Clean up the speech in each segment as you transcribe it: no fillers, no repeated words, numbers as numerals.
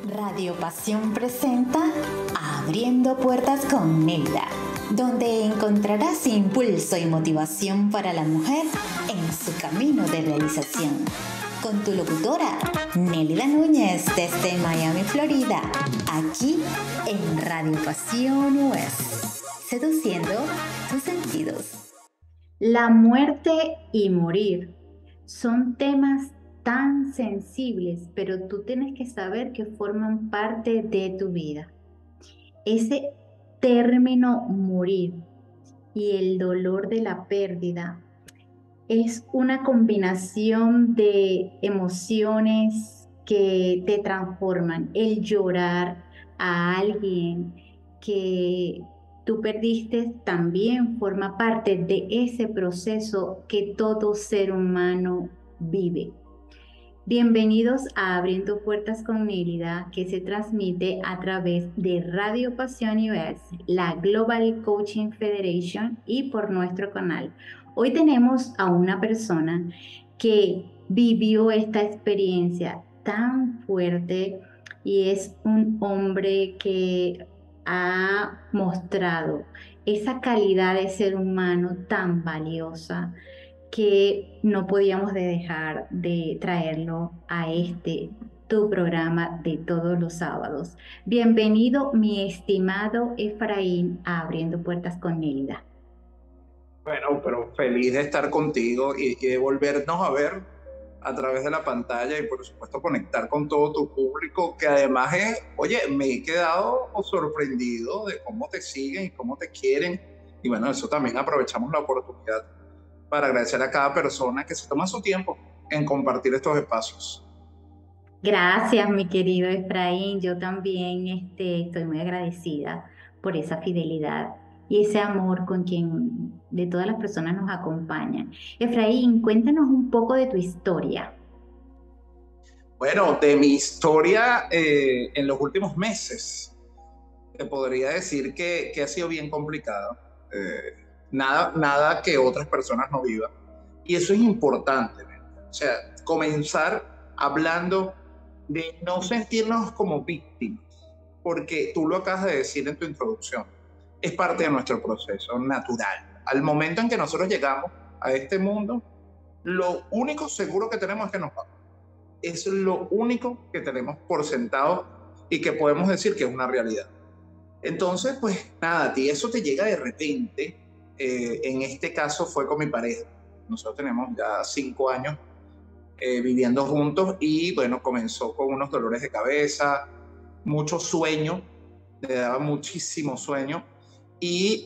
Radio Pasión presenta Abriendo Puertas con Nélida, donde encontrarás impulso y motivación para la mujer en su camino de realización. Con tu locutora, Nélida Núñez, desde Miami, Florida, aquí en Radio Pasión US, seduciendo tus sentidos. La muerte y morir son temas tan sensibles, pero tú tienes que saber que forman parte de tu vida. Ese término morir y el dolor de la pérdida es una combinación de emociones que te transforman. El llorar a alguien que tú perdiste también forma parte de ese proceso que todo ser humano vive. Bienvenidos a Abriendo Puertas con Nélida, que se transmite a través de Radio Pasión US, la Global Coaching Federation y por nuestro canal. Hoy tenemos a una persona que vivió esta experiencia tan fuerte y es un hombre que ha mostrado esa calidad de ser humano tan valiosa que no podíamos dejar de traerlo a tu programa de todos los sábados. Bienvenido, mi estimado Efraín, a Abriendo Puertas con Nélida. Bueno, pero feliz de estar contigo y de volvernos a ver a través de la pantalla y por supuesto conectar con todo tu público, que además me he quedado sorprendido de cómo te siguen y cómo te quieren. Y bueno, eso también aprovechamos la oportunidad para agradecer a cada persona que se toma su tiempo en compartir estos espacios. Gracias, mi querido Efraín. Yo también estoy muy agradecida por esa fidelidad y ese amor con quien de todas las personas nos acompañan. Efraín, cuéntanos un poco de tu historia. Bueno, de mi historia en los últimos meses, te podría decir que ha sido bien complicado. Nada que otras personas no vivan. Y eso es importante, ¿no? O sea, comenzar hablando de no sentirnos como víctimas, porque tú lo acabas de decir en tu introducción, es parte de nuestro proceso natural. Al momento en que nosotros llegamos a este mundo, lo único seguro que tenemos es que nos vamos. Es lo único que tenemos por sentado y que podemos decir que es una realidad. Entonces, pues nada, a ti eso te llega de repente. En este caso fue con mi pareja. Nosotros tenemos ya 5 años viviendo juntos y bueno, comenzó con unos dolores de cabeza, mucho sueño, le daba muchísimo sueño y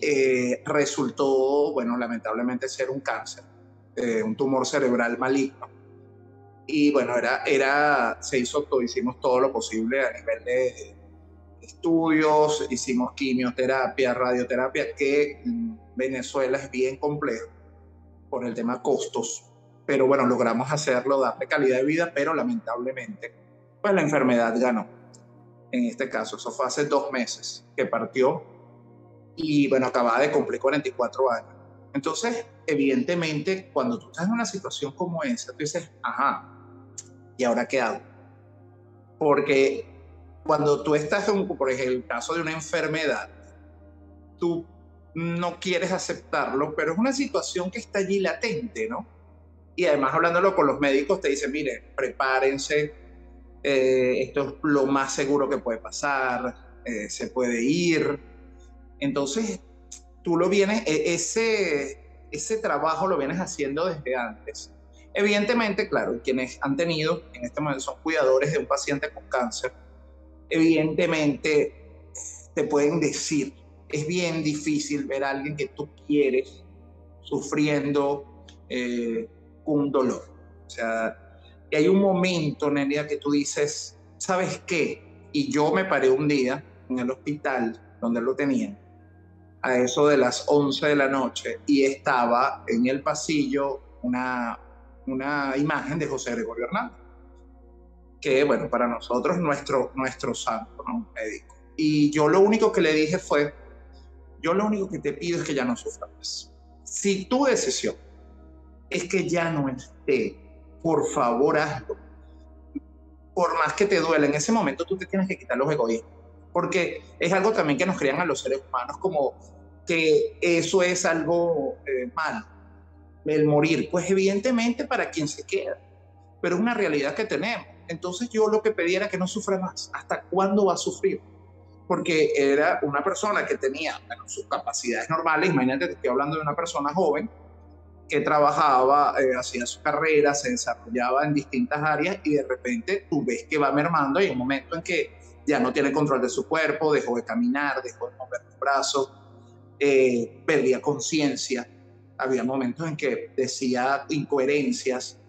resultó, bueno, lamentablemente ser un cáncer, un tumor cerebral maligno. Y bueno, se hizo todo, hicimos todo lo posible a nivel de estudios, hicimos quimioterapia, radioterapia, que en Venezuela es bien complejo por el tema costos, pero bueno, logramos hacerlo, darle calidad de vida, pero lamentablemente, pues la enfermedad ganó. En este caso, eso fue hace 2 meses que partió y bueno, acababa de cumplir 44 años. Entonces, evidentemente, cuando tú estás en una situación como esa, tú dices, ajá, ¿y ahora qué hago? Porque cuando tú estás, por ejemplo, el caso de una enfermedad, tú no quieres aceptarlo, pero es una situación que está allí latente, ¿no? Y además hablándolo con los médicos te dicen, mire, prepárense, esto es lo más seguro que puede pasar, se puede ir. Entonces, tú ese trabajo lo vienes haciendo desde antes. Evidentemente, claro, quienes han tenido, en este momento son cuidadores de un paciente con cáncer, evidentemente te pueden decir, es bien difícil ver a alguien que tú quieres sufriendo un dolor. O sea, y hay un momento, Nélida, que tú dices, ¿sabes qué? Y yo me paré un día en el hospital donde lo tenían, a eso de las 11 de la noche, y estaba en el pasillo una imagen de José Gregorio Hernández, que bueno, para nosotros nuestro santo, ¿no? Médico. Y yo lo único que le dije fue, yo lo único que te pido es que ya no sufras más. Si tu decisión es que ya no esté, por favor hazlo. por más que te duela, en ese momento tú te tienes que quitar los egoísmos, porque es algo también que nos crían a los seres humanos como que eso es algo malo, el morir, pues evidentemente para quien se queda, pero es una realidad que tenemos. Entonces yo lo que pedí era que no sufra más. ¿Hasta cuándo va a sufrir? Porque era una persona que tenía, bueno, sus capacidades normales. Imagínate, te estoy hablando de una persona joven que trabajaba, hacía su carrera, se desarrollaba en distintas áreas y de repente tú ves que va mermando y hay un momento en que ya no tiene control de su cuerpo, dejó de caminar, dejó de mover los brazos, perdía conciencia. Había momentos en que decía incoherencias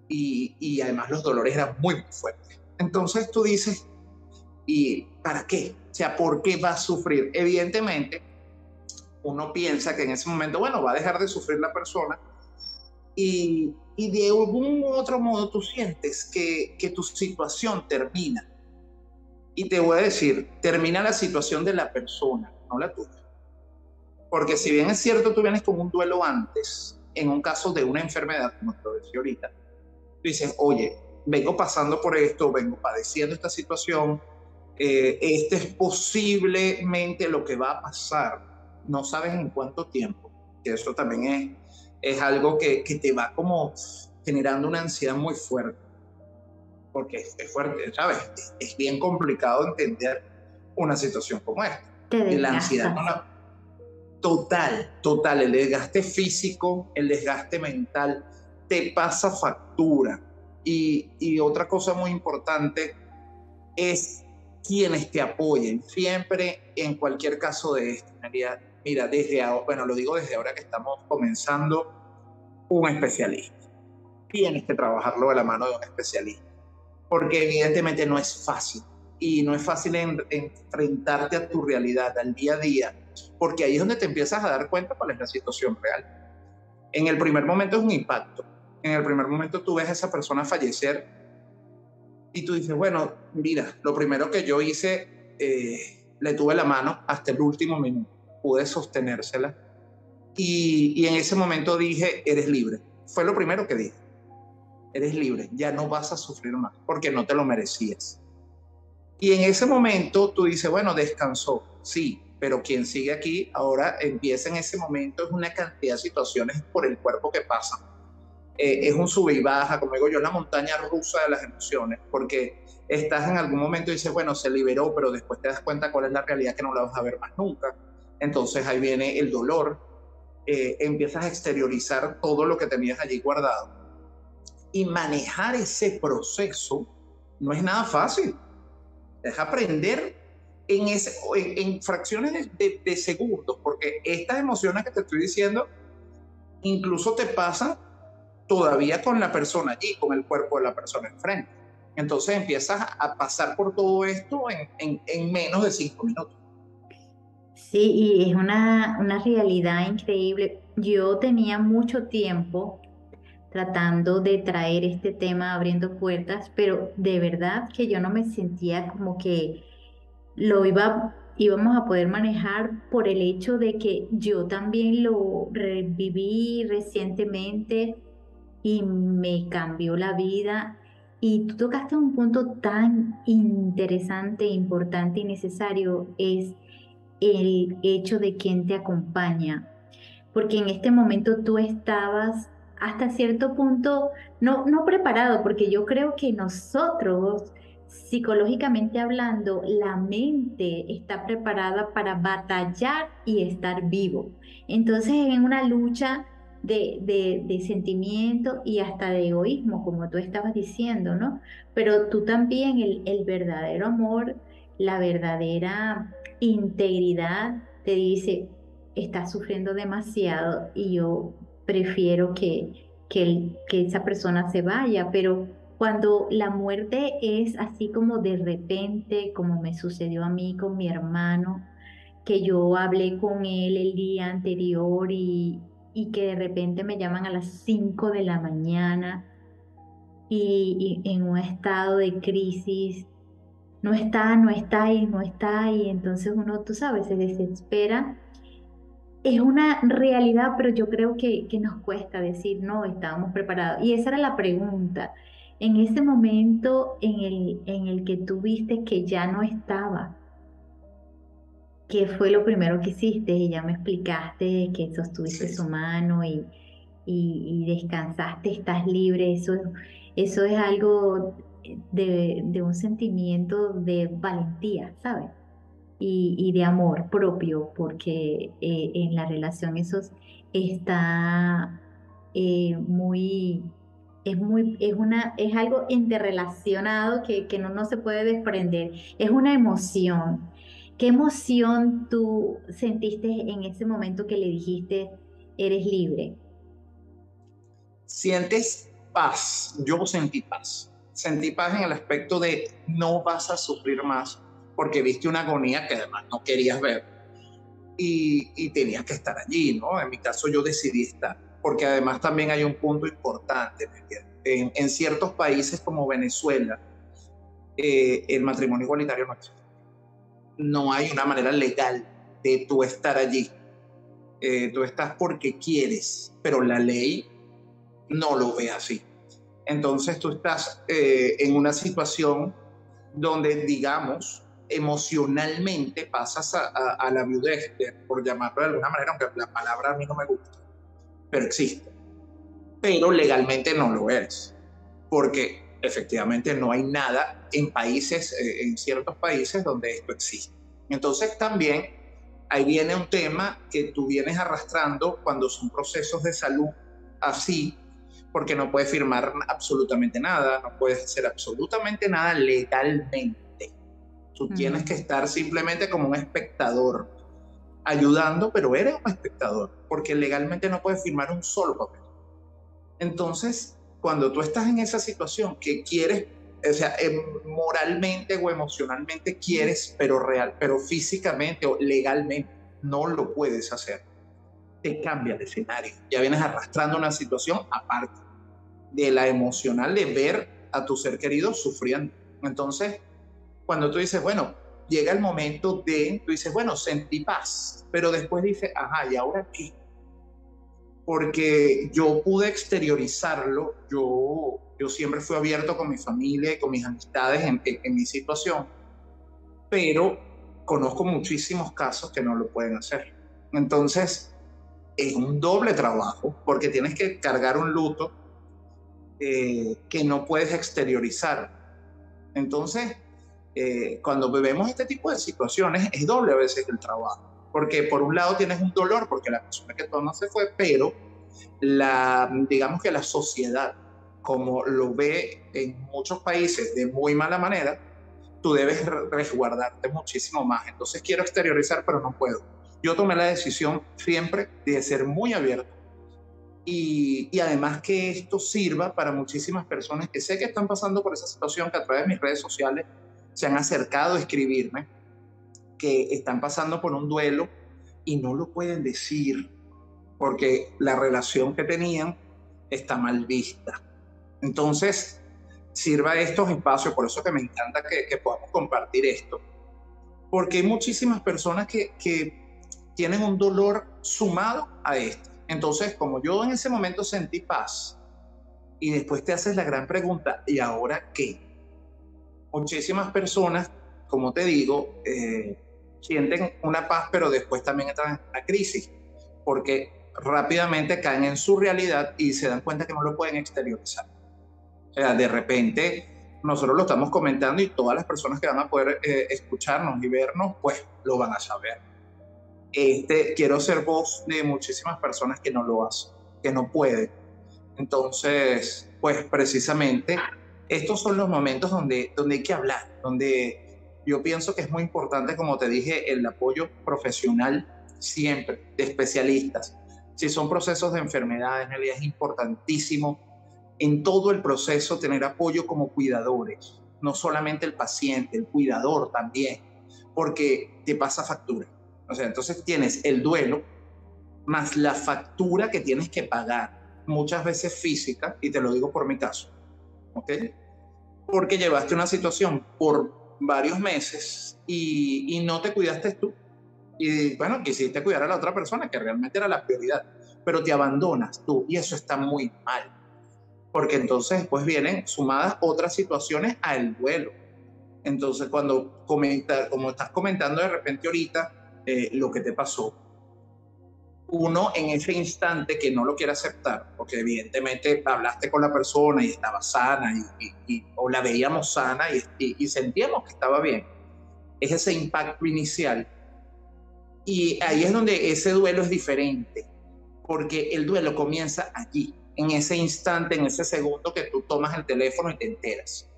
y además los dolores eran muy, muy fuertes. Entonces tú dices, ¿y para qué? O sea, ¿por qué va a sufrir? Evidentemente, uno piensa que en ese momento, bueno, va a dejar de sufrir la persona y de algún otro modo tú sientes que tu situación termina. Y te voy a decir, termina la situación de la persona, no la tuya. Porque si bien es cierto, tú vienes con un duelo antes, en un caso de una enfermedad, como te lo decía ahorita, tú dices, oye, vengo pasando por esto, vengo padeciendo esta situación, este es posiblemente lo que va a pasar, no sabes en cuánto tiempo, que eso también es algo que te va como generando una ansiedad muy fuerte, porque es fuerte, ¿sabes? Es bien complicado entender una situación como esta. Te Y la ansiedad no la... Total, el desgaste físico, el desgaste mental, te pasa factura. Y otra cosa muy importante es quienes te apoyen, siempre en cualquier caso de esto. Mira, desde ahora, bueno, lo digo desde ahora que estamos comenzando, un especialista. Tienes que trabajarlo de la mano de un especialista, porque evidentemente no es fácil, y no es fácil enfrentarte a tu realidad, al día a día, porque ahí es donde te empiezas a dar cuenta cuál es la situación real. En el primer momento es un impacto. En el primer momento tú ves a esa persona fallecer y tú dices, bueno, mira, lo primero que yo hice, le tuve la mano hasta el último minuto, pude sostenérsela y en ese momento dije, eres libre. Fue lo primero que dije, eres libre, ya no vas a sufrir más porque no te lo merecías. Y en ese momento tú dices, bueno, descansó, sí, pero quien sigue aquí ahora empieza en ese momento, es una cantidad de situaciones por el cuerpo que pasan. Es un sube y baja, como digo yo, una montaña rusa de las emociones, porque estás en algún momento y dices, bueno, se liberó, pero después te das cuenta cuál es la realidad, que no la vas a ver más nunca. Entonces ahí viene el dolor, empiezas a exteriorizar todo lo que tenías allí guardado. Y manejar ese proceso no es nada fácil. Es aprender en fracciones de segundos, porque estas emociones que te estoy diciendo incluso te pasan todavía con la persona allí, con el cuerpo de la persona enfrente. Entonces empiezas a pasar por todo esto en menos de 5 minutos. Sí, y es una realidad increíble. Yo tenía mucho tiempo tratando de traer este tema abriendo puertas, pero de verdad que yo no me sentía como que íbamos a poder manejar por el hecho de que yo también lo viví recientemente y me cambió la vida. Y tú tocaste un punto tan interesante, importante y necesario, es el hecho de quién te acompaña, porque en este momento tú estabas hasta cierto punto no preparado, porque yo creo que nosotros, psicológicamente hablando, la mente está preparada para batallar y estar vivo. Entonces, en una lucha de sentimiento y hasta de egoísmo, como tú estabas diciendo, ¿no? Pero tú también, el verdadero amor, la verdadera integridad te dice, estás sufriendo demasiado y yo prefiero que esa persona se vaya, pero cuando la muerte es así como de repente, como me sucedió a mí con mi hermano, que yo hablé con él el día anterior y que de repente me llaman a las 5 de la mañana y en un estado de crisis, no está, y entonces uno, tú sabes, se desespera. Es una realidad, pero yo creo que nos cuesta decir, no, estábamos preparados. Y esa era la pregunta. en ese momento en el que tú viste que ya no estaba, ¿qué fue lo primero que hiciste? Y ya me explicaste que sostuviste Sí, su mano y descansaste, estás libre. Eso es algo de un sentimiento de valentía, ¿sabes? Y de amor propio, porque en la relación eso está muy, es algo interrelacionado que no se puede desprender, es una emoción. ¿Qué emoción tú sentiste en ese momento que le dijiste, eres libre? sientes paz. Yo sentí paz. Sentí paz en el aspecto de no vas a sufrir más porque viste una agonía que además no querías ver y tenías que estar allí, ¿no? En mi caso yo decidí estar, porque además también hay un punto importante, Miguel. En ciertos países como Venezuela, el matrimonio igualitario no existe. No hay una manera legal de tú estar allí. Tú estás porque quieres, pero la ley no lo ve así. Entonces tú estás en una situación donde, digamos, emocionalmente pasas a la viudez, por llamarlo de alguna manera, aunque la palabra a mí no me gusta, pero existe. Pero legalmente no lo eres, porque efectivamente no hay nada en países, en ciertos países donde esto existe. Entonces también ahí viene un tema que tú vienes arrastrando cuando son procesos de salud así, porque no puedes firmar absolutamente nada, no puedes hacer absolutamente nada legalmente. Tú tienes que Mm. estar simplemente como un espectador, ayudando, pero eres un espectador, porque legalmente no puedes firmar un solo papel. Entonces, cuando tú estás en esa situación que quieres, o sea, moralmente o emocionalmente quieres, pero real, pero físicamente o legalmente no lo puedes hacer, te cambia el escenario. Ya vienes arrastrando una situación aparte de la emocional de ver a tu ser querido sufriendo. Entonces, cuando tú dices, bueno, llega el momento de, tú dices, bueno, sentí paz, pero después dices, ajá, ¿y ahora qué? Porque yo pude exteriorizarlo, yo siempre fui abierto con mi familia y con mis amistades en mi situación, pero conozco muchísimos casos que no lo pueden hacer. Entonces, es un doble trabajo porque tienes que cargar un luto que no puedes exteriorizar. Entonces, cuando vemos este tipo de situaciones, es doble a veces el trabajo. Porque por un lado tienes un dolor porque la persona que tú no se fue, pero digamos que la sociedad, como lo ve en muchos países de muy mala manera, tú debes resguardarte muchísimo más. Entonces quiero exteriorizar, pero no puedo. Yo tomé la decisión siempre de ser muy abierto y además que esto sirva para muchísimas personas que sé que están pasando por esa situación, que a través de mis redes sociales se han acercado a escribirme, que están pasando por un duelo y no lo pueden decir porque la relación que tenían está mal vista. Entonces, sirva estos espacios, por eso que me encanta que podamos compartir esto, porque hay muchísimas personas que tienen un dolor sumado a esto. Entonces, como yo en ese momento sentí paz, y después te haces la gran pregunta, ¿y ahora qué? Muchísimas personas, como te digo, sienten una paz, pero después también entran en una crisis, porque rápidamente caen en su realidad y se dan cuenta que no lo pueden exteriorizar. O sea, de repente nosotros lo estamos comentando y todas las personas que van a poder escucharnos y vernos, pues lo van a saber. Quiero ser voz de muchísimas personas que no lo hacen, que no pueden. Entonces, pues precisamente estos son los momentos donde hay que hablar, donde yo pienso que es muy importante, como te dije, el apoyo profesional siempre, de especialistas. Si son procesos de enfermedad, en realidad es importantísimo en todo el proceso tener apoyo como cuidadores, no solamente el paciente, el cuidador también, porque te pasa factura. O sea, entonces tienes el duelo más la factura que tienes que pagar, muchas veces física, y te lo digo por mi caso, ¿ok? Porque llevaste una situación por varios meses y no te cuidaste tú. Y bueno, quisiste cuidar a la otra persona, que realmente era la prioridad, pero te abandonas tú y eso está muy mal. porque entonces después vienen sumadas otras situaciones al duelo. Entonces cuando como estás comentando de repente ahorita lo que te pasó, uno en ese instante que no lo quiere aceptar, porque evidentemente hablaste con la persona y estaba sana o la veíamos sana y sentíamos que estaba bien, es ese impacto inicial. Y ahí es donde ese duelo es diferente, porque el duelo comienza allí, en ese instante, en ese segundo que tú tomas el teléfono y te enteras.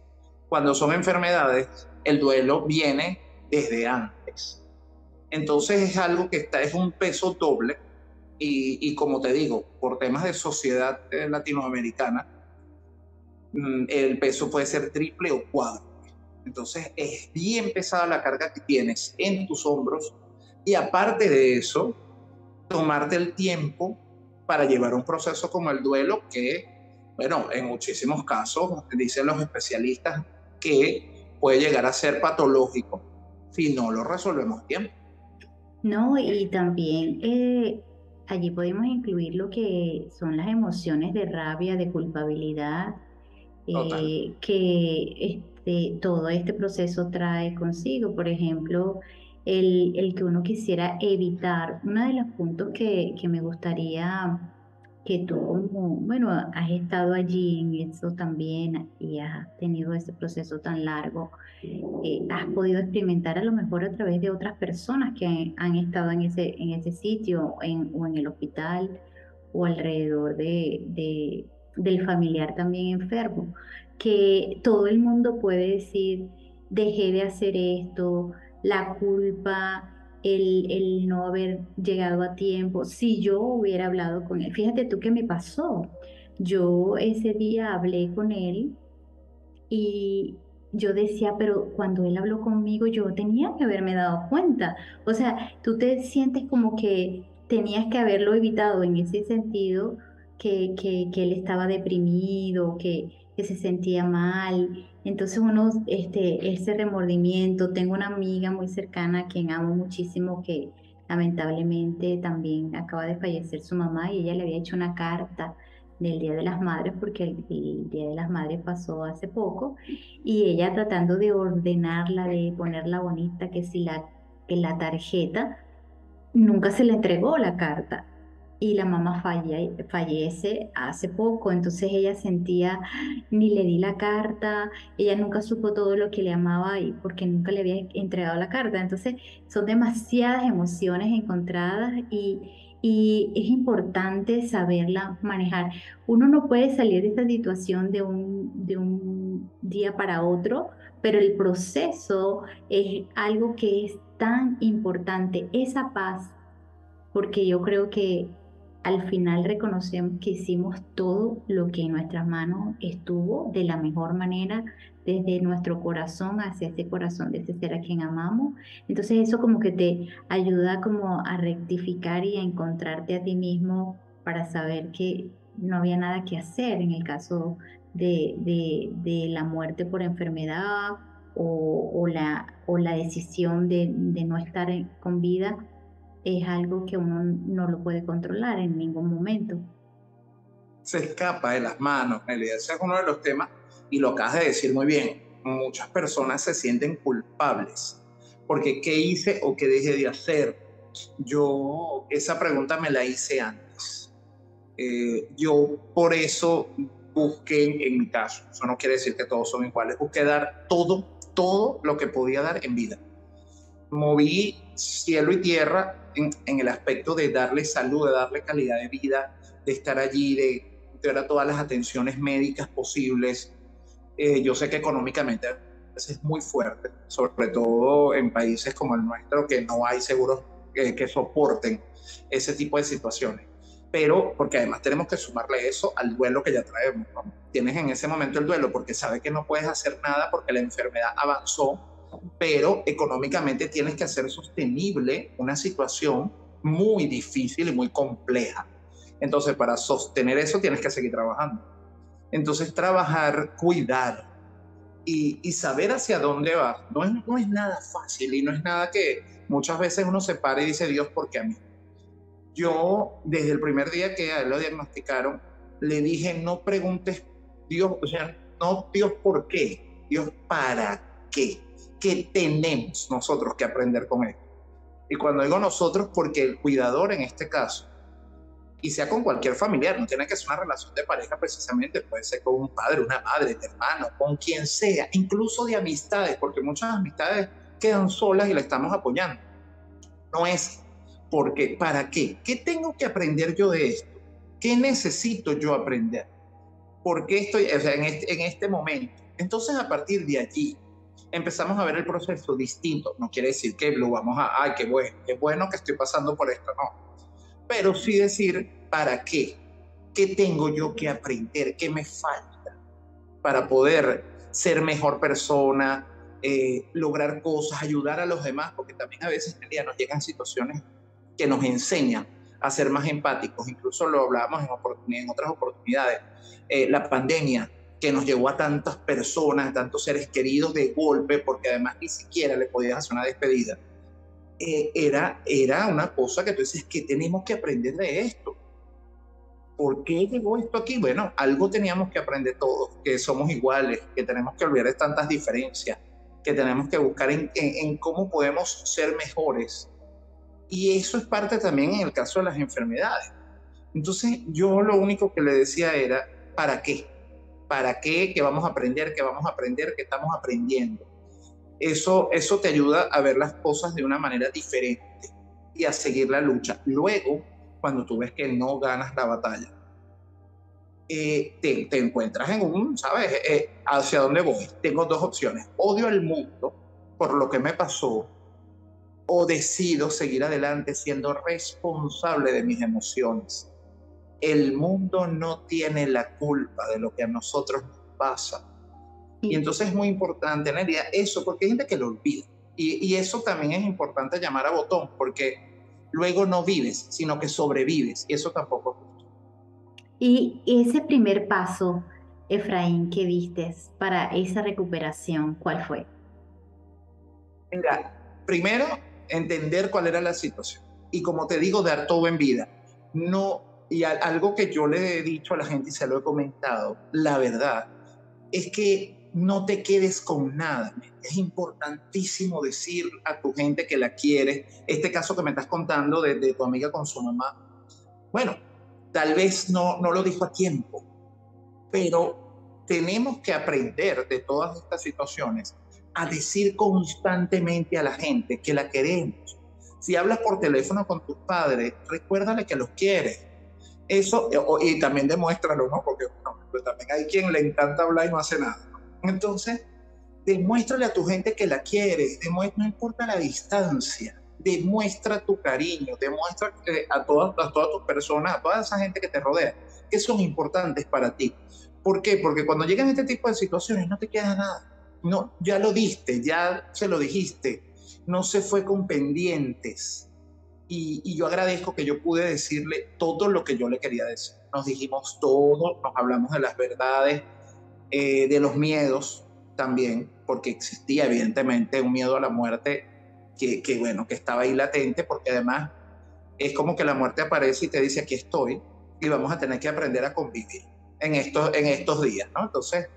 Cuando son enfermedades, el duelo viene desde antes. Entonces es algo que es un peso doble y como te digo, por temas de sociedad latinoamericana, el peso puede ser triple o cuádruple. Entonces es bien pesada la carga que tienes en tus hombros y aparte de eso, tomarte el tiempo para llevar un proceso como el duelo que, bueno, en muchísimos casos, dicen los especialistas, que puede llegar a ser patológico si no lo resolvemos a tiempo. No, y también allí podemos incluir lo que son las emociones de rabia, de culpabilidad, que todo este proceso trae consigo. Por ejemplo, el que uno quisiera evitar. Uno de los puntos que me gustaría que tú, como, bueno, has estado allí en eso también y has tenido ese proceso tan largo, has podido experimentar a lo mejor a través de otras personas que han estado en ese sitio o en el hospital o alrededor del familiar también enfermo, que todo el mundo puede decir, dejé de hacer esto, la culpa, el no haber llegado a tiempo. Si yo hubiera hablado con él, fíjate tú qué me pasó. Yo ese día hablé con él y yo decía, pero cuando él habló conmigo, yo tenía que haberme dado cuenta. O sea, tú te sientes como que tenías que haberlo evitado en ese sentido, que él estaba deprimido, que se sentía mal. Entonces uno, ese remordimiento, tengo una amiga muy cercana a quien amo muchísimo que lamentablemente también acaba de fallecer su mamá y ella le había hecho una carta del Día de las Madres, porque el Día de las Madres pasó hace poco, y ella tratando de ordenarla, de ponerla bonita, que la tarjeta, nunca se le entregó la carta. Y la mamá fallece hace poco, entonces ella sentía, ni le di la carta, ella nunca supo todo lo que le amaba y porque nunca le había entregado la carta. Entonces son demasiadas emociones encontradas y es importante saberla manejar. Uno no puede salir de esta situación de un día para otro, pero el proceso es algo que es tan importante, esa paz, porque yo creo que al final reconocemos que hicimos todo lo que en nuestras manos estuvo de la mejor manera, desde nuestro corazón hacia ese corazón de ese ser a quien amamos. Entonces eso como que te ayuda como a rectificar y a encontrarte a ti mismo para saber que no había nada que hacer en el caso de la muerte por enfermedad o la decisión de no estar con vida. Es algo que uno no lo puede controlar en ningún momento. Se escapa de las manos, Nelly. Ese es uno de los temas, y lo acabas de decir muy bien. Muchas personas se sienten culpables porque ¿qué hice o qué dejé de hacer? Yo esa pregunta me la hice antes. Yo por eso busqué, en mi caso, eso no quiere decir que todos son iguales, busqué dar todo lo que podía dar en vida. Moví cielo y tierra en el aspecto de darle salud, de darle calidad de vida, de estar allí, de dar todas las atenciones médicas posibles. Yo sé que económicamente es muy fuerte, sobre todo en países como el nuestro, que no hay seguros que soporten ese tipo de situaciones. Pero porque además tenemos que sumarle eso al duelo que ya traemos, ¿no? Tienes en ese momento el duelo porque sabes que no puedes hacer nada porque la enfermedad avanzó, pero económicamente tienes que hacer sostenible una situación muy difícil y muy compleja. Entonces, para sostener eso tienes que seguir trabajando. Entonces, trabajar, cuidar y saber hacia dónde vas no es nada fácil y no es nada que muchas veces uno se para y dice, Dios, ¿por qué a mí? Yo, desde el primer día que a él lo diagnosticaron, le dije, no preguntes Dios, o sea, no Dios por qué, Dios para qué. ¿Qué tenemos nosotros que aprender con esto? Y cuando digo nosotros, porque el cuidador en este caso, y sea con cualquier familiar, no tiene que ser una relación de pareja precisamente, puede ser con un padre, una madre, de hermano, con quien sea, incluso de amistades, porque muchas amistades quedan solas y la estamos apoyando. No es porque, ¿para qué? ¿Qué tengo que aprender yo de esto? ¿Qué necesito yo aprender? ¿Por qué estoy, o sea, en este momento? Entonces, a partir de allí, empezamos a ver el proceso distinto. No quiere decir que lo vamos a, ay, qué bueno que estoy pasando por esto, no. Pero sí decir, ¿para qué? ¿Qué tengo yo que aprender? ¿Qué me falta para poder ser mejor persona, lograr cosas, ayudar a los demás? Porque también a veces nos llegan situaciones que nos enseñan a ser más empáticos. Incluso lo hablábamos en otras oportunidades. La pandemia que nos llevó a tantas personas, a tantos seres queridos de golpe, porque además ni siquiera le podías hacer una despedida. Era una cosa que tú dices, que tenemos que aprender de esto. ¿Por qué llegó esto aquí? Bueno, algo teníamos que aprender todos, que somos iguales, que tenemos que olvidar tantas diferencias, que tenemos que buscar en cómo podemos ser mejores. Y eso es parte también en el caso de las enfermedades. Entonces yo lo único que le decía era, ¿para qué? ¿Para qué? ¿Qué vamos a aprender? ¿Qué vamos a aprender? ¿Qué estamos aprendiendo? Eso te ayuda a ver las cosas de una manera diferente y a seguir la lucha. Luego, cuando tú ves que no ganas la batalla, te encuentras en ¿sabes? ¿Hacia dónde voy? Tengo dos opciones. Odio al mundo por lo que me pasó, o decido seguir adelante siendo responsable de mis emociones. El mundo no tiene la culpa de lo que a nosotros nos pasa. Y entonces es muy importante, Nelia, eso, porque hay gente que lo olvida. Y eso también es importante llamar a botón, porque luego no vives, sino que sobrevives. Y eso tampoco es justo. Y ese primer paso, Efraín, que diste para esa recuperación, ¿cuál fue? Mira, primero, entender cuál era la situación. Y como te digo, dar todo en vida. No, y algo que yo le he dicho a la gente y se lo he comentado, la verdad, es que no te quedes con nada. Es importantísimo decir a tu gente que la quieres. Este caso que me estás contando de tu amiga con su mamá, bueno, tal vez no lo dijo a tiempo, pero tenemos que aprender de todas estas situaciones a decir constantemente a la gente que la queremos. Si hablas por teléfono con tus padres, recuérdale que los quieres. Eso, y también demuéstralo, ¿no? Porque pues también hay quien le encanta hablar y no hace nada. Entonces, demuéstrale a tu gente que la quieres, no importa la distancia, demuestra tu cariño, demuestra a todas tus personas, a toda esa gente que te rodea, que son importantes para ti. ¿Por qué? Porque cuando llegan este tipo de situaciones no te queda nada. No, ya lo diste, ya se lo dijiste, no se fue con pendientes. Y yo agradezco que yo pude decirle todo lo que yo le quería decir. Nos dijimos todo, nos hablamos de las verdades, de los miedos también, porque existía evidentemente un miedo a la muerte bueno, que estaba ahí latente, porque además es como que la muerte aparece y te dice, aquí estoy, y vamos a tener que aprender a convivir en estos días, ¿no? Entonces,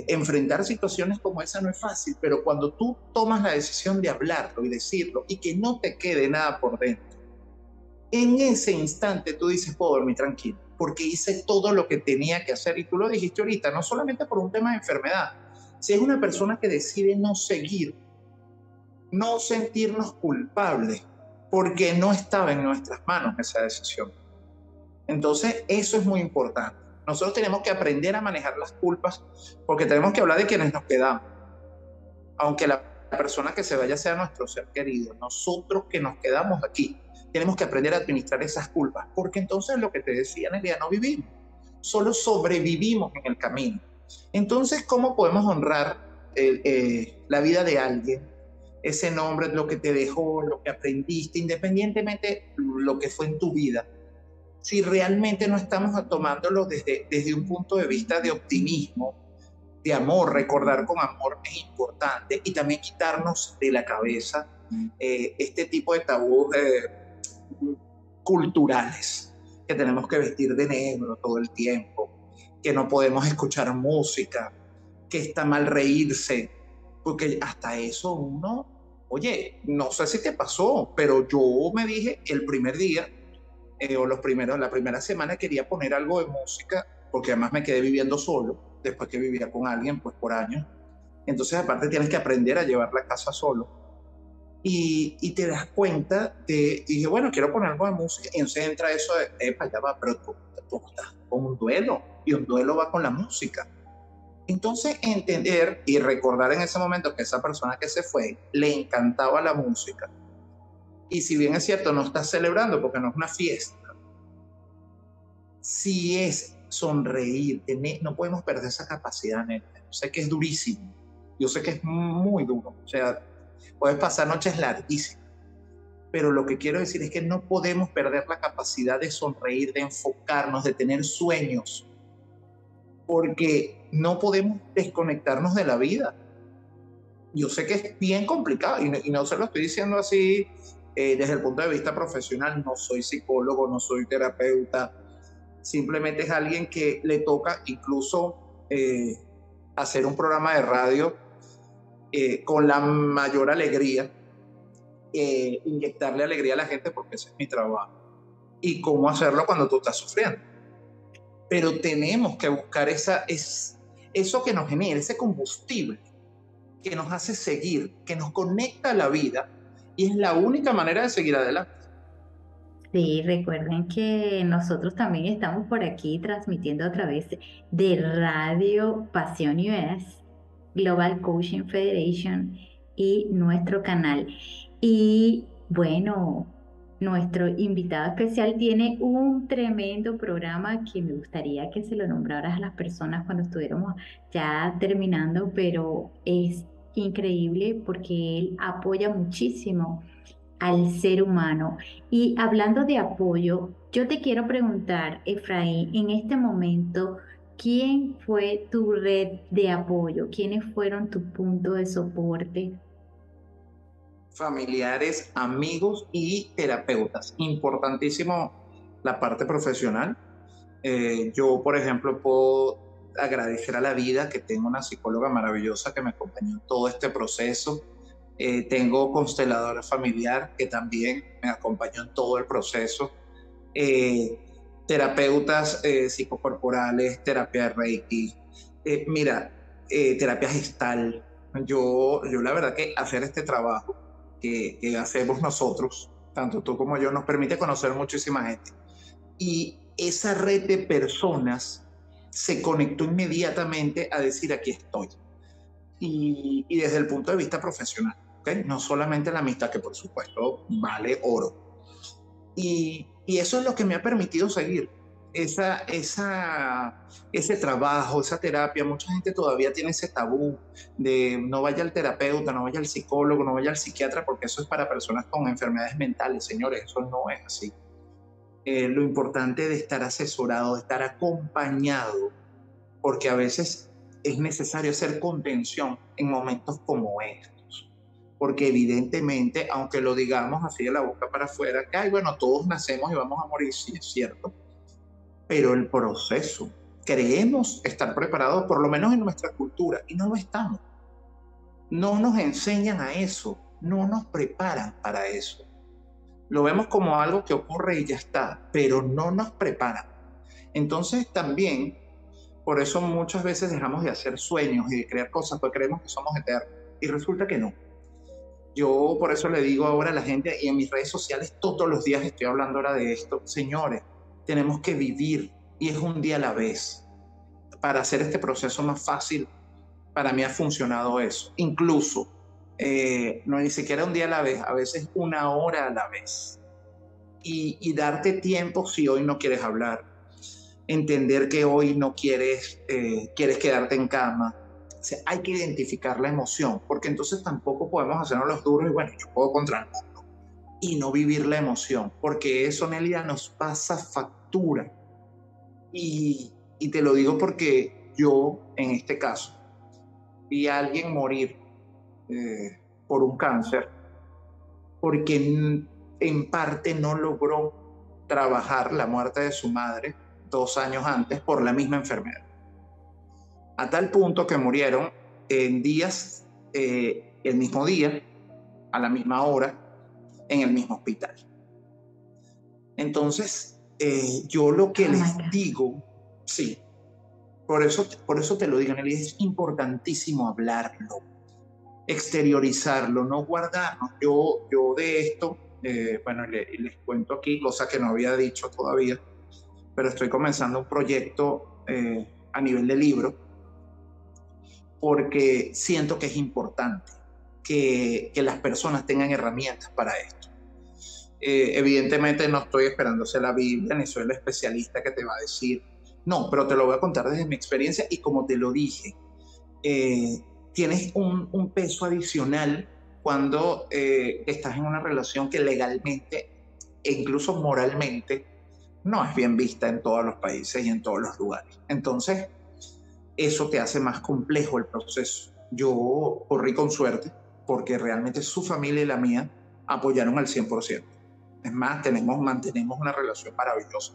enfrentar situaciones como esa no es fácil, pero cuando tú tomas la decisión de hablarlo y decirlo y que no te quede nada por dentro, en ese instante tú dices, puedo dormir tranquilo, porque hice todo lo que tenía que hacer. Y tú lo dijiste ahorita, no solamente por un tema de enfermedad. Si es una persona que decide no seguir, no sentirnos culpables, porque no estaba en nuestras manos esa decisión. Entonces, eso es muy importante. Nosotros tenemos que aprender a manejar las culpas, porque tenemos que hablar de quienes nos quedamos. Aunque la persona que se vaya sea nuestro ser querido, nosotros que nos quedamos aquí, tenemos que aprender a administrar esas culpas, porque entonces lo que te decía, Nelia, no vivimos, solo sobrevivimos en el camino. Entonces, ¿cómo podemos honrar la vida de alguien, ese nombre, lo que te dejó, lo que aprendiste, independientemente lo que fue en tu vida, si realmente no estamos tomándolo desde un punto de vista de optimismo, de amor? Recordar con amor es importante, y también quitarnos de la cabeza este tipo de tabús culturales, que tenemos que vestir de negro todo el tiempo, que no podemos escuchar música, que está mal reírse, porque hasta eso uno, oye, no sé si te pasó, pero yo me dije el primer día, la primera semana quería poner algo de música, porque además me quedé viviendo solo, después que vivía con alguien, pues por años. Entonces aparte tienes que aprender a llevar la casa solo. Y te das cuenta y dije, bueno, quiero poner algo de música, y entonces entra eso de, ya va, pero tú estás con un duelo, y un duelo va con la música. Entonces entender y recordar en ese momento que esa persona que se fue le encantaba la música, y si bien es cierto, no estás celebrando porque no es una fiesta, sí es sonreír, no podemos perder esa capacidad, neta. Yo sé que es durísimo, yo sé que es muy duro, o sea, puedes pasar noches larguísimas, pero lo que quiero decir es que no podemos perder la capacidad de sonreír, de enfocarnos, de tener sueños, porque no podemos desconectarnos de la vida. Yo sé que es bien complicado, y no se lo estoy diciendo así desde el punto de vista profesional. No soy psicólogo, no soy terapeuta, simplemente es alguien que le toca incluso hacer un programa de radio con la mayor alegría, inyectarle alegría a la gente, porque ese es mi trabajo, y cómo hacerlo cuando tú estás sufriendo. Pero tenemos que buscar eso que nos genera, ese combustible que nos hace seguir, que nos conecta a la vida, y es la única manera de seguir adelante. Sí, recuerden que nosotros también estamos por aquí transmitiendo a través de Radio Pasión US, Global Coaching Federation y nuestro canal. Y bueno, nuestro invitado especial tiene un tremendo programa que me gustaría que se lo nombraras a las personas cuando estuviéramos ya terminando, pero es increíble porque él apoya muchísimo al ser humano. Y hablando de apoyo, yo te quiero preguntar, Efraín, en este momento, ¿quién fue tu red de apoyo? ¿Quiénes fueron tu punto de soporte? Familiares, amigos y terapeutas. Importantísimo la parte profesional. Yo, por ejemplo, puedo agradecer a la vida que tengo una psicóloga maravillosa que me acompañó en todo este proceso. Tengo consteladora familiar que también me acompañó en todo el proceso. Terapeutas psicocorporales, terapia de Reiki, terapia gestal. Yo la verdad que hacer este trabajo que hacemos nosotros, tanto tú como yo, nos permite conocer muchísima gente. Y esa red de personas se conectó inmediatamente a decir, aquí estoy. Y desde el punto de vista profesional, ¿okay? No solamente la amistad, que por supuesto vale oro. Y eso es lo que me ha permitido seguir ese trabajo, esa terapia. Mucha gente todavía tiene ese tabú de no vaya al terapeuta, no vaya al psicólogo, no vaya al psiquiatra, porque eso es para personas con enfermedades mentales. Señores, eso no es así. Lo importante de estar asesorado, de estar acompañado, porque a veces es necesario hacer contención en momentos como estos, porque evidentemente, aunque lo digamos así de la boca para afuera, que bueno, todos nacemos y vamos a morir, sí es cierto, pero el proceso, creemos estar preparados, por lo menos en nuestra cultura, y no lo estamos. No nos enseñan a eso, no nos preparan para eso. Lo vemos como algo que ocurre y ya está, pero no nos preparan. Entonces también, por eso muchas veces dejamos de hacer sueños y de crear cosas, porque creemos que somos eternos, y resulta que no. Yo por eso le digo ahora a la gente, y en mis redes sociales todos los días estoy hablando ahora de esto, señores, tenemos que vivir, y es un día a la vez. Para hacer este proceso más fácil, para mí ha funcionado eso. Incluso, no ni siquiera un día a la vez, a veces una hora a la vez. Y darte tiempo si hoy no quieres hablar. Entender que hoy no quieres quedarte en cama. O sea, hay que identificar la emoción, porque entonces tampoco podemos hacernos los duros y bueno, yo puedo contra el mundo. Y no vivir la emoción, porque eso, Nelia, nos pasa factura. Y te lo digo porque yo, en este caso, vi a alguien morir por un cáncer, porque en parte no logró trabajar la muerte de su madre 2 años antes por la misma enfermedad. a tal punto que murieron en días, el mismo día, a la misma hora, en el mismo hospital. Entonces, yo lo que les digo, sí, por eso te lo digo, Nelly, es importantísimo hablarlo, exteriorizarlo, no guardarnos. Yo de esto, bueno, les cuento aquí, cosa que no había dicho todavía, pero estoy comenzando un proyecto a nivel de libro, porque siento que es importante que las personas tengan herramientas para esto. Evidentemente no estoy esperándose la Biblia, ni soy el especialista que te va a decir, no, pero te lo voy a contar desde mi experiencia y como te lo dije, tienes un peso adicional cuando estás en una relación que legalmente e incluso moralmente no es bien vista en todos los países y en todos los lugares. Entonces, eso te hace más complejo el proceso. Yo corrí con suerte porque realmente su familia y la mía apoyaron al 100%. Es más, mantenemos una relación maravillosa.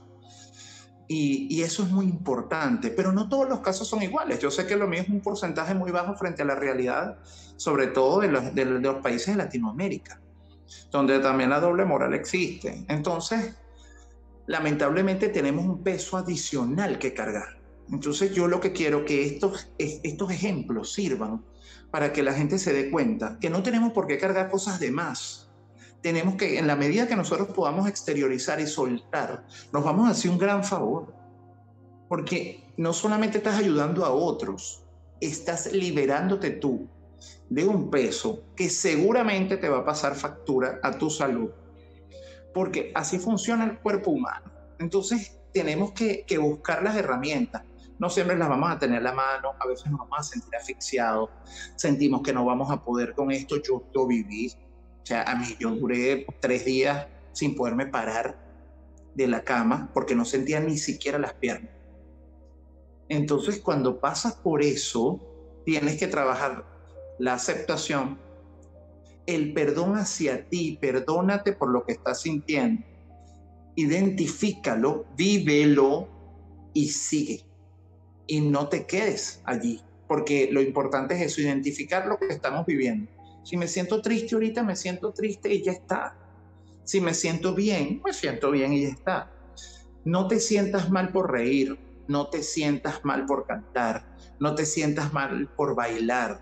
Y eso es muy importante, pero no todos los casos son iguales. Yo sé que lo mío es un porcentaje muy bajo frente a la realidad, sobre todo de los países de Latinoamérica, donde también la doble moral existe. Entonces, lamentablemente tenemos un peso adicional que cargar. Entonces yo lo que quiero que estos ejemplos sirvan para que la gente se dé cuenta que no tenemos por qué cargar cosas de más. Tenemos que, en la medida que nosotros podamos exteriorizar y soltar, nos vamos a hacer un gran favor. Porque no solamente estás ayudando a otros, estás liberándote tú de un peso que seguramente te va a pasar factura a tu salud. Porque así funciona el cuerpo humano. Entonces tenemos que buscar las herramientas. No siempre las vamos a tener a la mano, a veces nos vamos a sentir asfixiados, sentimos que no vamos a poder con esto. Yo lo viví. O sea, a mí yo duré 3 días sin poderme parar de la cama porque no sentía ni siquiera las piernas. Entonces, cuando pasas por eso, tienes que trabajar la aceptación, el perdón hacia ti, perdónate por lo que estás sintiendo, identifícalo, vívelo y sigue. Y no te quedes allí, porque lo importante es eso, identificar lo que estamos viviendo. Si me siento triste ahorita, me siento triste y ya está. Si me siento bien y ya está. No te sientas mal por reír, no te sientas mal por cantar, no te sientas mal por bailar,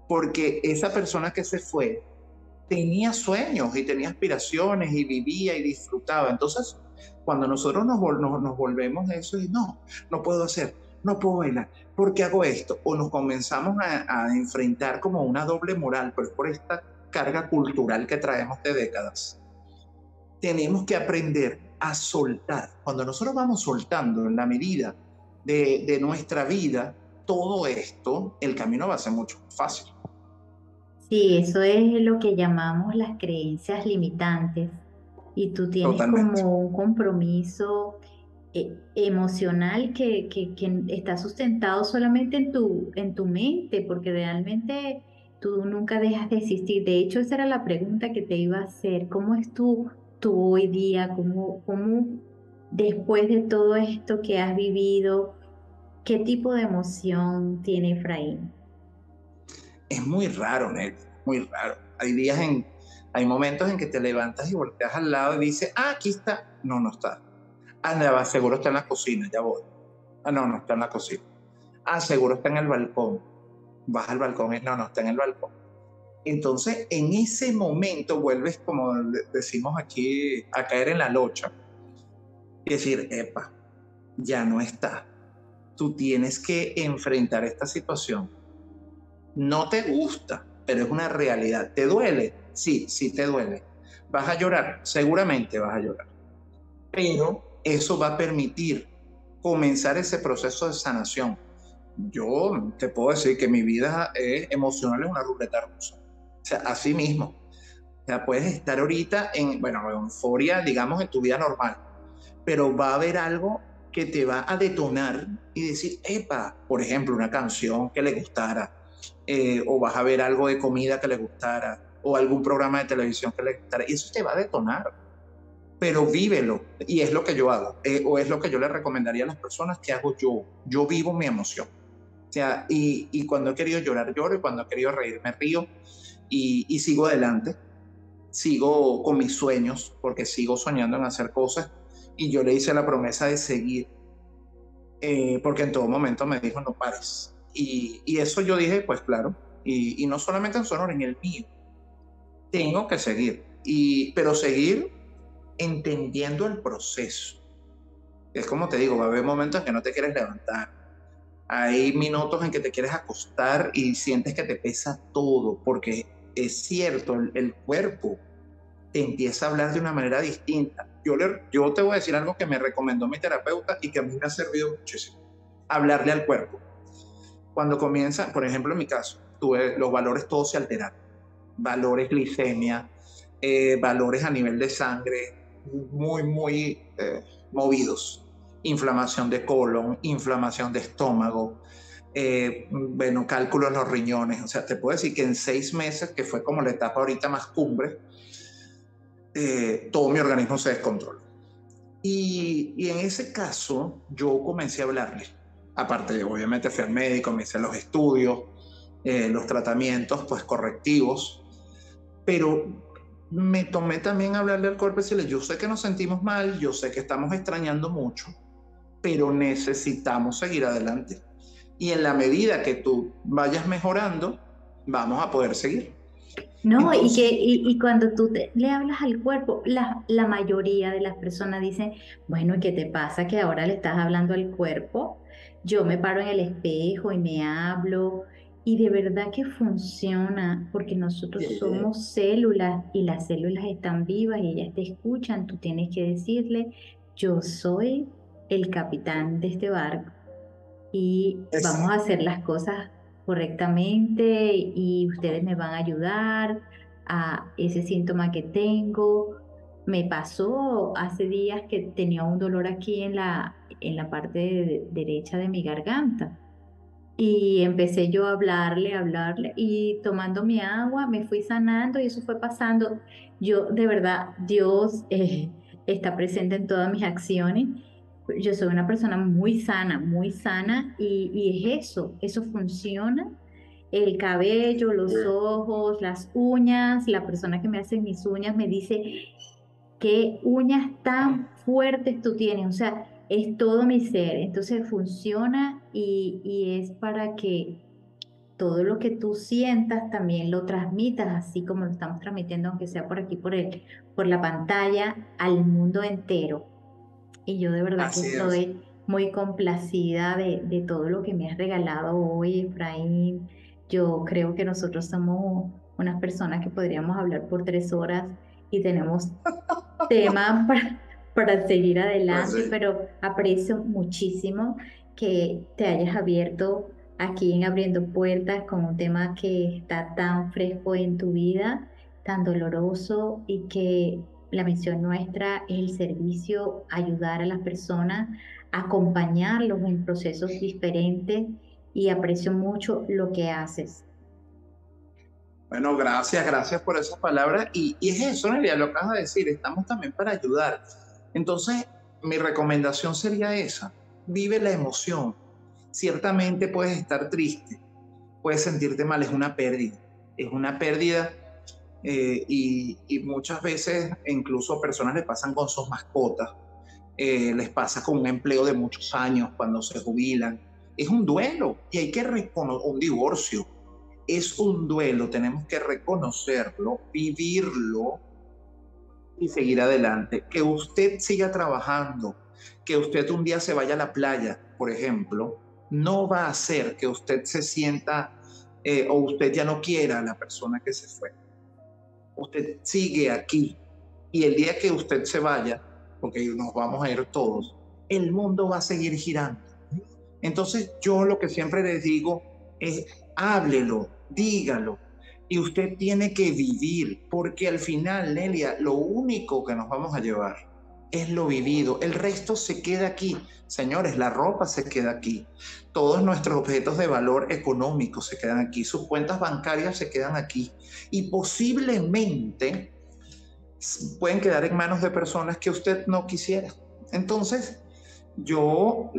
porque esa persona que se fue tenía sueños y tenía aspiraciones y vivía y disfrutaba. Entonces, cuando nosotros nos volvemos eso y no puedo hacer, no puedo bailar, ¿por qué hago esto? O nos comenzamos a enfrentar como una doble moral, pues por esta carga cultural que traemos de décadas. Tenemos que aprender a soltar. Cuando nosotros vamos soltando en la medida de nuestra vida todo esto, el camino va a ser mucho más fácil. Sí, eso es lo que llamamos las creencias limitantes. Y tú tienes Totalmente. como un compromiso emocional que está sustentado solamente en tu mente, porque realmente tú nunca dejas de existir. De hecho, esa era la pregunta que te iba a hacer. ¿Cómo es tú hoy día? ¿Cómo después de todo esto que has vivido, qué tipo de emoción tiene Efraín? Es muy raro, Nelly, muy raro. Hay momentos en que te levantas y volteas al lado y dices, aquí está. No está. Ya seguro está en la cocina, ya voy. No está en la cocina. Seguro está en el balcón. Vas al balcón y no está en el balcón. Entonces, en ese momento vuelves, como decimos aquí, a caer en la locha y decir, epa, ya no está. Tú tienes que enfrentar esta situación. No te gusta, pero es una realidad. ¿Te duele? Sí te duele. ¿Vas a llorar? Seguramente vas a llorar. Pero eso va a permitir comenzar ese proceso de sanación. Yo te puedo decir que mi vida emocional es una ruleta rusa. O sea, así mismo. O sea, puedes estar ahorita en euforia, digamos, en tu vida normal, pero va a haber algo que te va a detonar y decir, epa, por ejemplo, una canción que le gustara, o vas a ver algo de comida que le gustara, o algún programa de televisión que le gustara, y eso te va a detonar. Pero vívelo, y es lo que yo hago, o es lo que yo le recomendaría a las personas que hago yo. Yo vivo mi emoción. O sea, y cuando he querido llorar, lloro, y cuando he querido reír, me río, y sigo adelante, sigo con mis sueños, porque sigo soñando en hacer cosas, y yo le hice la promesa de seguir, porque en todo momento me dijo, no pares. Y eso yo dije, pues claro, y no solamente en Sonora, en el mío, tengo que seguir, pero seguir entendiendo el proceso. Es como te digo, va a haber momentos en que no te quieres levantar. Hay minutos en que te quieres acostar y sientes que te pesa todo, porque es cierto, el cuerpo te empieza a hablar de una manera distinta. Yo te voy a decir algo que me recomendó mi terapeuta y que a mí me ha servido muchísimo. Hablarle al cuerpo. Cuando comienza, por ejemplo, en mi caso, los valores todos se alteraron. Valores glicemia, valores a nivel de sangre muy movidos. Inflamación de colon, inflamación de estómago, bueno, cálculos en los riñones. O sea, te puedo decir que en 6 meses, que fue como la etapa ahorita más cumbre, todo mi organismo se descontroló. Y en ese caso, yo comencé a hablarle. Aparte, obviamente fui al médico, me hice los estudios, los tratamientos, pues correctivos, pero me tomé también a hablarle al cuerpo y decirle, yo sé que nos sentimos mal, yo sé que estamos extrañando mucho, pero necesitamos seguir adelante. Y en la medida que tú vayas mejorando, vamos a poder seguir. No, entonces, y cuando tú le hablas al cuerpo, la mayoría de las personas dicen, bueno, ¿qué te pasa que ahora le estás hablando al cuerpo? Yo me paro en el espejo y me hablo, y de verdad que funciona, porque nosotros somos células y las células están vivas y ellas te escuchan. Tú tienes que decirle, yo soy el capitán de este barco y vamos a hacer las cosas correctamente y ustedes me van a ayudar a ese síntoma que tengo. Me pasó hace días que tenía un dolor aquí en la parte derecha de mi garganta y empecé yo a hablarle y tomando mi agua me fui sanando y eso fue pasando. Yo, de verdad, Dios está presente en todas mis acciones. Yo soy una persona muy sana y es eso funciona. El cabello, los ojos, las uñas, la persona que me hace mis uñas me dice, ¿qué uñas tan fuertes tú tienes? O sea, es todo mi ser. Entonces funciona y es para que todo lo que tú sientas también lo transmitas, así como lo estamos transmitiendo, aunque sea por aquí, por la pantalla, al mundo entero. Y yo de verdad que estoy muy complacida de todo lo que me has regalado hoy, Efraín. Yo creo que nosotros somos unas personas que podríamos hablar por 3 horas y tenemos tema para seguir adelante, pero aprecio muchísimo que te hayas abierto aquí en Abriendo Puertas con un tema que está tan fresco en tu vida, tan doloroso y que la misión nuestra es el servicio, ayudar a las personas, acompañarlos en procesos diferentes y aprecio mucho lo que haces. Bueno, gracias por esas palabras. Y es eso, Nelia, lo que acabas de decir, estamos también para ayudar. Entonces, mi recomendación sería esa, vive la emoción. Ciertamente puedes estar triste, puedes sentirte mal, es una pérdida. Y muchas veces incluso personas les pasan con sus mascotas, les pasa con un empleo de muchos años cuando se jubilan. Es un duelo y hay que reconocer un divorcio. Es un duelo, tenemos que reconocerlo, vivirlo y seguir adelante. Que usted siga trabajando, que usted un día se vaya a la playa, por ejemplo, no va a hacer que usted se sienta o usted ya no quiera a la persona que se fue. Usted sigue aquí y el día que usted se vaya, porque nos vamos a ir todos, el mundo va a seguir girando. Entonces yo lo que siempre les digo es háblelo, dígalo, y usted tiene que vivir, porque al final, Nelia, lo único que nos vamos a llevar es lo vivido, el resto se queda aquí. Señores, la ropa se queda aquí, todos nuestros objetos de valor económico se quedan aquí, sus cuentas bancarias se quedan aquí, y posiblemente pueden quedar en manos de personas que usted no quisiera. Entonces, yo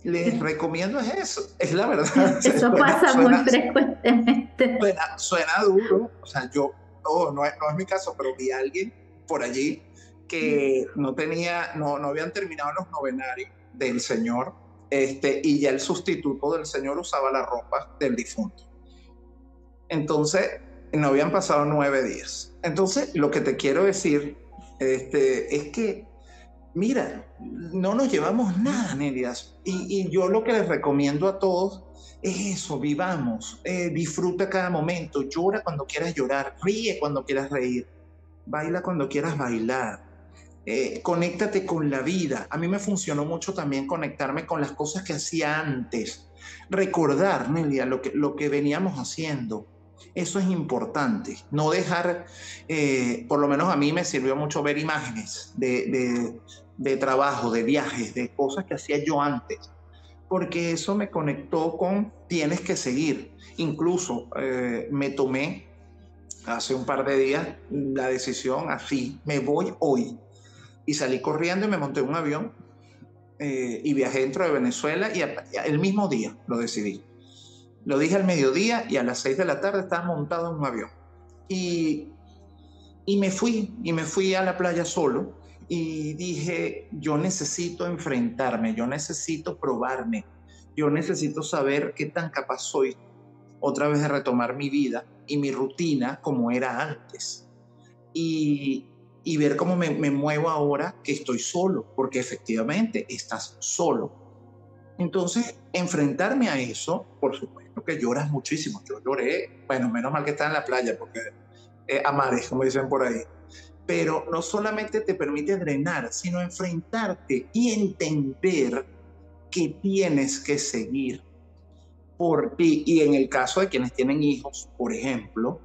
les recomiendo es eso, es la verdad. Eso pasa muy frecuentemente. Suena duro, o sea, no es mi caso, pero vi a alguien por allí que no habían terminado los novenarios del Señor, y ya el sustituto del Señor usaba la ropa del difunto. Entonces, no habían pasado 9 días. Entonces, lo que te quiero decir, es que, mira, no nos llevamos nada, Nelias. Y yo lo que les recomiendo a todos es eso, vivamos, disfruta cada momento, llora cuando quieras llorar, ríe cuando quieras reír, baila cuando quieras bailar, conéctate con la vida. A mí me funcionó mucho también conectarme con las cosas que hacía antes, recordar, Nelia, lo que veníamos haciendo. Eso es importante, no dejar, por lo menos a mí me sirvió mucho ver imágenes de trabajo, de viajes, de cosas que hacía yo antes, porque eso me conectó con tienes que seguir. Incluso me tomé hace un par de días la decisión así, me voy hoy, y salí corriendo y me monté en un avión, y viajé dentro de Venezuela, y el mismo día lo decidí. Lo dije al mediodía y a las 6 de la tarde estaba montado en un avión. Y me fui a la playa solo y dije, yo necesito enfrentarme, yo necesito probarme, yo necesito saber qué tan capaz soy otra vez de retomar mi vida y mi rutina como era antes. Y ver cómo me muevo ahora que estoy solo, porque efectivamente estás solo. Entonces, enfrentarme a eso, por supuesto que lloras muchísimo. Yo lloré, bueno, menos mal que estaba en la playa, porque a mares, como dicen por ahí. Pero no solamente te permite drenar, sino enfrentarte y entender que tienes que seguir por ti. Y en el caso de quienes tienen hijos, por ejemplo,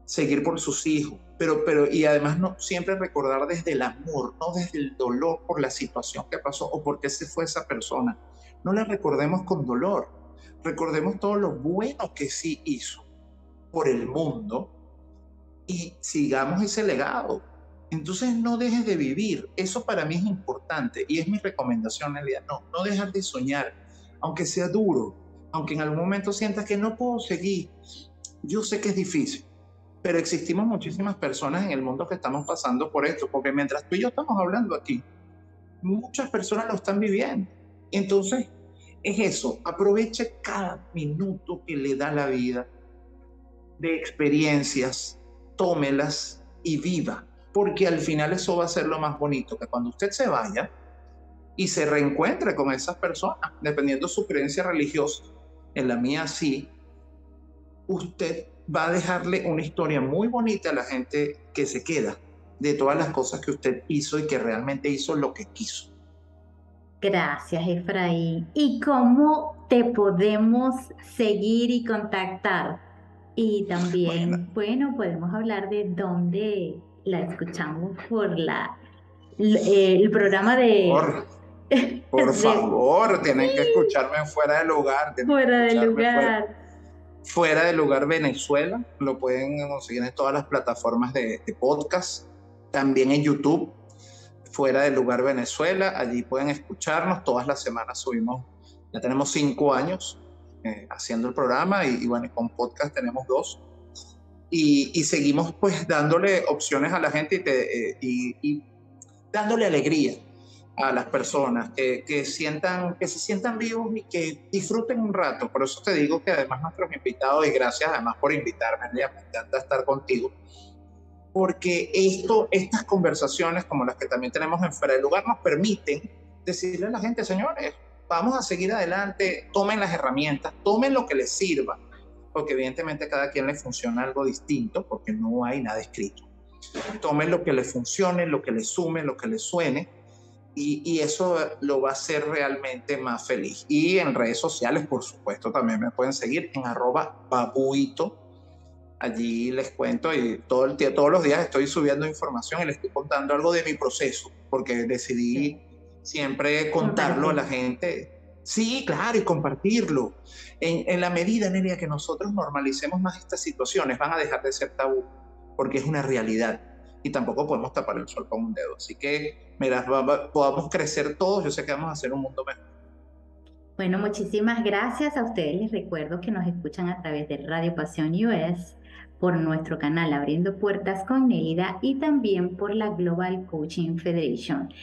seguir por sus hijos. Y además no siempre recordar desde el amor, no desde el dolor por la situación que pasó o por qué se fue esa persona. No la recordemos con dolor, recordemos todo lo bueno que sí hizo por el mundo y sigamos ese legado. Entonces no dejes de vivir, eso para mí es importante y es mi recomendación, Elia. No dejar de soñar, aunque sea duro, aunque en algún momento sientas que no puedo seguir. Yo sé que es difícil, pero existimos muchísimas personas en el mundo que estamos pasando por esto, porque mientras tú y yo estamos hablando aquí, muchas personas lo están viviendo. Entonces, es eso, aproveche cada minuto que le da la vida de experiencias, tómelas y viva, porque al final eso va a ser lo más bonito, que cuando usted se vaya y se reencuentre con esas personas, dependiendo de su creencia religiosa, en la mía sí, usted va a dejarle una historia muy bonita a la gente que se queda de todas las cosas que usted hizo y que realmente hizo lo que quiso. Gracias, Efraín. ¿Y cómo te podemos seguir y contactar? Y también, bueno, podemos hablar de dónde la escuchamos por el programa de... Por favor, tienen que escucharme Fuera de Lugar. Fuera de Lugar. Fuera de Lugar Venezuela. Lo pueden conseguir en todas las plataformas de podcast. También en YouTube. Fuera de Lugar Venezuela, allí pueden escucharnos, todas las semanas subimos, ya tenemos 5 años haciendo el programa y bueno, con podcast tenemos 2 y seguimos pues dándole opciones a la gente y dándole alegría a las personas que se sientan vivos y que disfruten un rato. Por eso te digo que además nuestros invitados, y gracias además por invitarme, me encanta estar contigo, porque estas conversaciones como las que también tenemos en Fuera de Lugar nos permiten decirle a la gente, señores, vamos a seguir adelante, tomen las herramientas, tomen lo que les sirva, porque evidentemente a cada quien le funciona algo distinto, porque no hay nada escrito. Tomen lo que les funcione, lo que les sume, lo que les suene, y eso lo va a hacer realmente más feliz. Y en redes sociales, por supuesto, también me pueden seguir en @babuito. Allí les cuento y todos los días estoy subiendo información y les estoy contando algo de mi proceso, porque decidí siempre contarlo a la gente. Sí, claro, y compartirlo. En la medida, Nelia, que nosotros normalicemos más estas situaciones, van a dejar de ser tabú, porque es una realidad. Y tampoco podemos tapar el sol con un dedo. Así que, mira, podamos crecer todos, yo sé que vamos a hacer un mundo mejor. Bueno, muchísimas gracias a ustedes. Les recuerdo que nos escuchan a través de Radio Pasión US, por nuestro canal Abriendo Puertas con Neida y también por la Global Coaching Federation.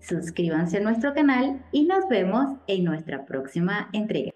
Suscríbanse a nuestro canal y nos vemos en nuestra próxima entrega.